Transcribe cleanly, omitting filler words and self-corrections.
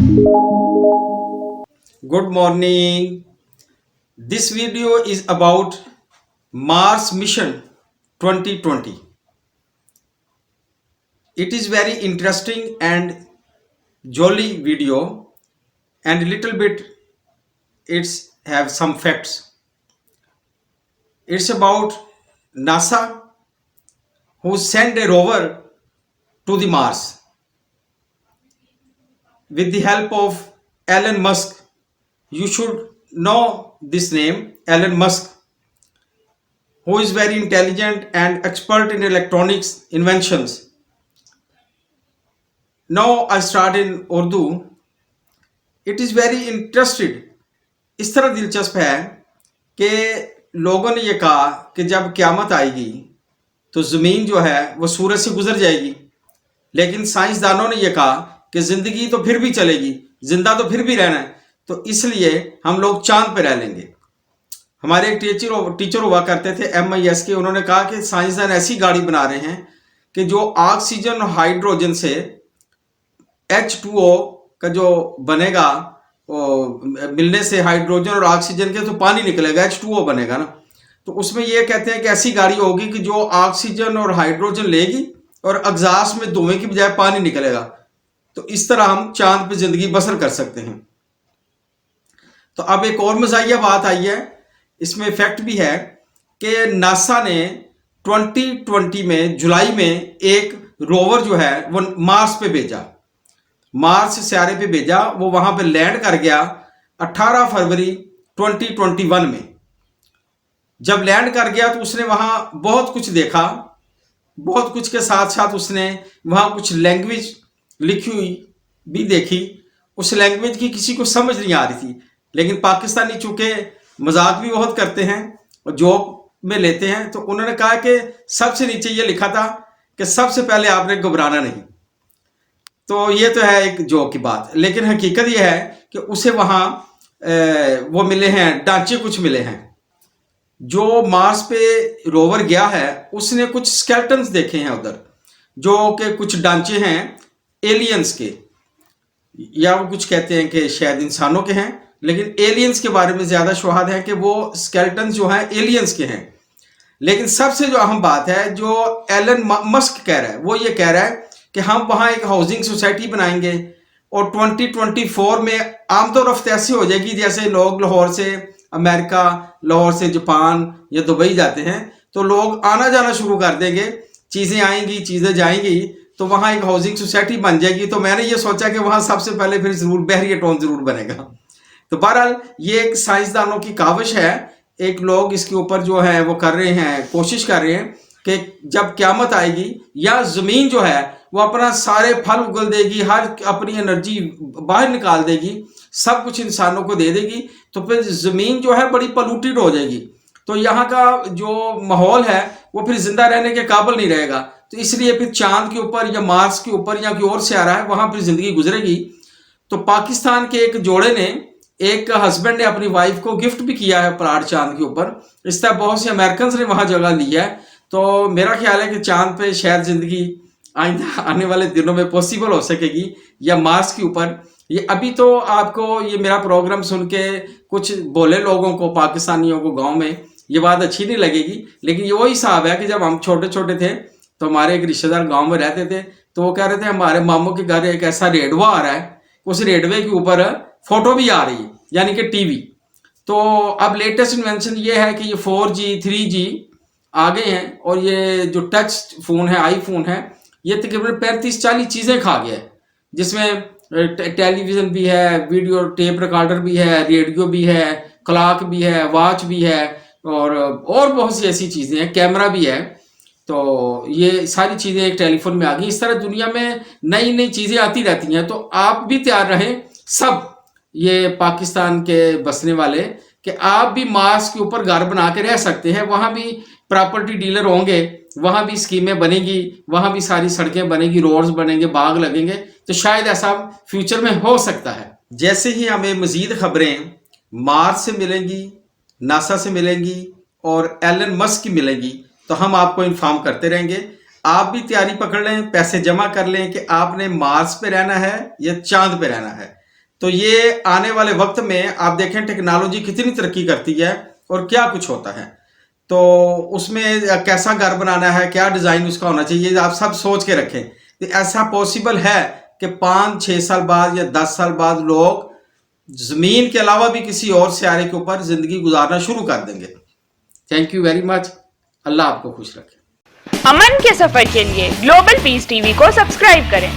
Good morning. This video is about Mars Mission 2020. It is very interesting and jolly video, and little bit it's have some facts. It's about NASA who sent a rover to the Mars with the help of Elon Musk. You should know this name, Elon Musk, who is very intelligent and expert in electronics inventions. Now I start in Urdu. It is very interested. इस तरह दिलचस्प है कि लोगों ने ये कहा कि जब क़यामत आएगी तो ज़मीन जो है वो सूरज से गुजर जाएगी, लेकिन साइंसदानों ने ये कहा कि ज़िंदगी तो फिर भी चलेगी, जिंदा तो फिर भी रहना है, तो इसलिए हम लोग चांद पे रह लेंगे। हमारे एक टीचर हुआ करते थे MIS के, उन्होंने कहा कि साइंसदान ऐसी गाड़ी बना रहे हैं कि जो ऑक्सीजन और हाइड्रोजन से H2O का जो बनेगा, वो मिलने से हाइड्रोजन और ऑक्सीजन के तो पानी निकलेगा, H2O बनेगा ना। तो उसमें ये कहते हैं कि ऐसी गाड़ी होगी कि जो ऑक्सीजन और हाइड्रोजन लेगी और एग्जॉस्ट में धुएं की बजाय पानी निकलेगा। तो इस तरह हम चांद पे जिंदगी बसर कर सकते हैं। तो अब एक और मज़ाहिया बात आई है, इसमें फैक्ट भी है कि नासा ने 2020 में जुलाई में एक रोवर जो है वो मार्स पे भेजा, मार्स सियारे पे भेजा। वो वहां पे लैंड कर गया 18 फरवरी 2021 में। जब लैंड कर गया तो उसने वहां बहुत कुछ देखा, बहुत कुछ के साथ साथ उसने वहां कुछ लैंग्वेज लिखी हुई भी देखी। उस लैंग्वेज की किसी को समझ नहीं आ रही थी, लेकिन पाकिस्तानी चूंकि मजाक भी बहुत करते हैं और जोक में लेते हैं, तो उन्होंने कहा कि सबसे नीचे ये लिखा था कि सबसे पहले आपने घबराना नहीं। तो ये तो है एक जोक की बात, लेकिन हकीकत ये है कि उसे वहां वो मिले हैं, ढांचे कुछ मिले हैं। जो मार्स पे रोवर गया है उसने कुछ स्केलेटन्स देखे हैं उधर, जो कि कुछ ढांचे हैं एलियंस के, या वो कुछ कहते हैं कि शायद इंसानों के हैं, लेकिन एलियंस के बारे में ज्यादा शुहाद है कि वो स्केलेटन्स जो हैं एलियंस के हैं। लेकिन सबसे जो अहम बात है, जो एलन मस्क कह रहा है, वो ये कह रहा है कि हम वहां एक हाउसिंग सोसाइटी बनाएंगे और 2024 में आमतौर रफ्त ऐसी हो जाएगी जैसे लोग लाहौर से अमेरिका, लाहौर से जापान या दुबई जाते हैं, तो लोग आना जाना शुरू कर देंगे, चीज़ें आएंगी, चीज़ें जाएंगी, तो वहाँ एक हाउसिंग सोसाइटी बन जाएगी। तो मैंने ये सोचा कि वहाँ सबसे पहले फिर ज़रूर बहरिया टाउन ज़रूर बनेगा। तो बहरहाल ये एक साइंसदानों की काविश है, एक लोग इसके ऊपर जो है वो कर रहे हैं, कोशिश कर रहे हैं कि जब क़यामत आएगी या ज़मीन जो है वो अपना सारे फल उगल देगी, हर अपनी एनर्जी बाहर निकाल देगी, सब कुछ इंसानों को दे देगी, तो फिर ज़मीन जो है बड़ी पॉल्यूटेड हो जाएगी। तो यहाँ का जो माहौल है वो फिर जिंदा रहने के काबिल नहीं रहेगा। तो इसलिए फिर चांद के ऊपर या मार्स के ऊपर या कोई और सियारा है वहाँ फिर ज़िंदगी गुजरेगी। तो पाकिस्तान के एक जोड़े ने, एक हस्बैंड ने अपनी वाइफ को गिफ्ट भी किया है प्लाट चांद के ऊपर। इस तरह बहुत से अमेरिकन ने वहाँ जगह ली है। तो मेरा ख्याल है कि चांद पे शायद ज़िंदगी आइंदा आने वाले दिनों में पॉसिबल हो सकेगी, या मार्स के ऊपर। ये अभी तो आपको ये मेरा प्रोग्राम सुन के कुछ बोले लोगों को, पाकिस्तानियों को गांव में ये बात अच्छी नहीं लगेगी, लेकिन ये वही हिसाब है कि जब हम छोटे छोटे थे तो हमारे एक रिश्तेदार गांव में रहते थे, तो वो कह रहे थे हमारे मामू के घर एक ऐसा रेडवा आ रहा है, उस रेडवे के ऊपर फोटो भी आ रही है, यानी कि टीवी। तो अब लेटेस्ट इन्वेंशन ये है कि ये 4G 3G आ गए हैं, और ये जो टच फोन है, आईफोन है, ये तकरीबन 35-40 चीज़ें खा गया है, जिसमें टेलीविज़न भी है, वीडियो टेप रिकॉर्डर भी है, रेडियो भी है, क्लॉक भी है, वॉच भी है, और बहुत सी ऐसी चीज़ें हैं, कैमरा भी है। तो ये सारी चीज़ें एक टेलीफोन में आ गई। इस तरह दुनिया में नई नई चीज़ें आती रहती हैं, तो आप भी तैयार रहें, सब ये पाकिस्तान के बसने वाले, कि आप भी मार्स के ऊपर घर बना के रह सकते हैं। वहाँ भी प्रॉपर्टी डीलर होंगे, वहाँ भी स्कीमें बनेगी, वहाँ भी सारी सड़कें बनेगी, रोड्स बनेंगे, बाग लगेंगे। तो शायद ऐसा फ्यूचर में हो सकता है। जैसे ही हमें मज़ीद खबरें मार्स से मिलेंगी, नासा से मिलेंगी और एलन मस्क की मिलेंगी, तो हम आपको इन्फॉर्म करते रहेंगे। आप भी तैयारी पकड़ लें, पैसे जमा कर लें कि आपने मार्स पे रहना है या चांद पे रहना है। तो ये आने वाले वक्त में आप देखें टेक्नोलॉजी कितनी तरक्की करती है और क्या कुछ होता है, तो उसमें कैसा घर बनाना है, क्या डिज़ाइन उसका होना चाहिए, आप सब सोच के रखें कि ऐसा पॉसिबल है कि 5-6 साल बाद या 10 साल बाद लोग ज़मीन के अलावा भी किसी और सियारे के ऊपर ज़िंदगी गुजारना शुरू कर देंगे। Thank you very much. Allah आपको खुश रखे। अमन के सफर के लिए ग्लोबल पीस टीवी को सब्सक्राइब करें।